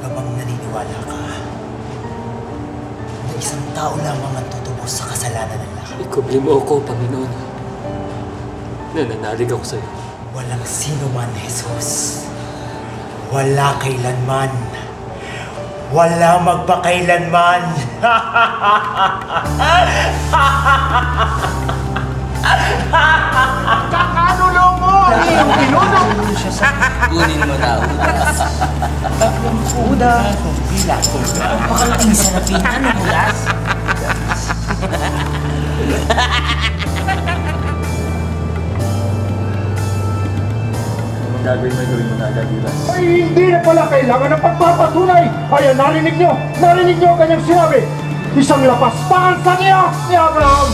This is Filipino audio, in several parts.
Talaga bang naniniwala ka na isang tao lamang ang tutubos sa kasalanan ng lahat? Ikubli mo ako, Panginoon. Nananalig ako sa'yo. Walang sino man, Jesus. Wala kailanman. Wala magpakailanman. Kakanulo mo! Yung pinunong! Kunin mo na, Udas. Udas. Bilang. Pakalaking sarapin. Ano, Udas? Gagawin mo na agad, Udas. Ay, hindi na pala kailangan ng pagpapatunay! Kaya narinig nyo ang kanyang sinabi! Isang lapastangan sa niya ni Abraham!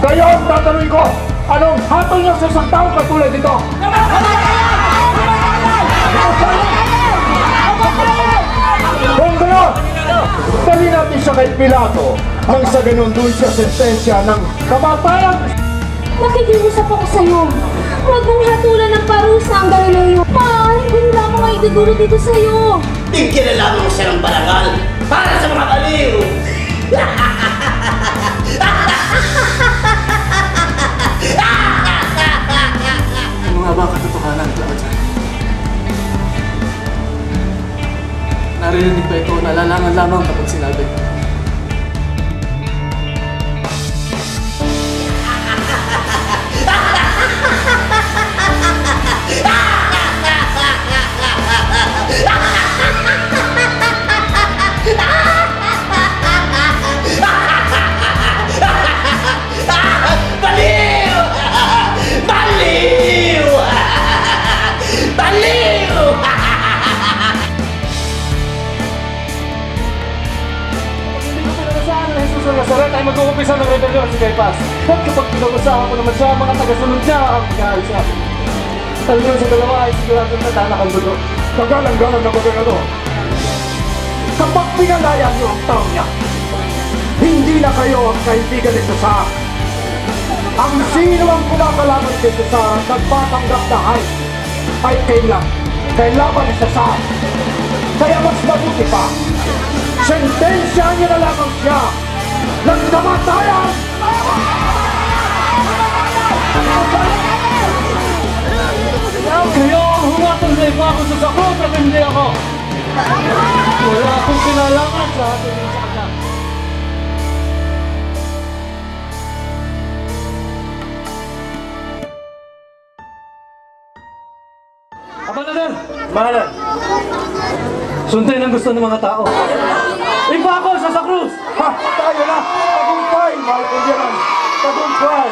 Kayo ang tatanungin ko! Anong hatol niyo sa isang taong katulad nito? Kung gano'n, dali natin siya kay Pilato ang sa ganun doon siya sentensya ng kamatayan! Nakikiusap ako sa'yo. Huwag mong hatulan ng parusa ang Galileo. Maaaring gulo lamang ay idudulot dito sa'yo. Tingnan na lamang siya ng barangal para sa mga baliw! Ano nga ba ang katotohanan, Claudia? Narinig ba ito? Nalalangan lamang kapag sinabi. Nazaret ay mag-uumpisa ng rebellion si Caiphas. At kapag pinag-usapan ko naman siya, mga tagasunod niya ang mag-aaral siya. Talagang sa dalawa ay sigurado na tanak ang dugo. Kagalang-galang na gobernador. Kapag pinalaya niyo ang tao niya, hindi na kayo ang kaibigan ni Cesar. Ang sino ang kumakalaman kay Cesar at nagpatanggap na ay kailangan ni Cesar. Kaya mas mabuti pa, sentensya niya na lamang siya ng kamatayan! Kayo ang humatol na iba ako sa sakot at hindi ako! Wala akong kinalaman sa atin ng sakta. Abanador! Mahalan! Sundin ang gusto ng mga tao. Iba ako sa krus! Ha! Tayo na! Tagumpay! Mahal ko diyan! Tagumpay!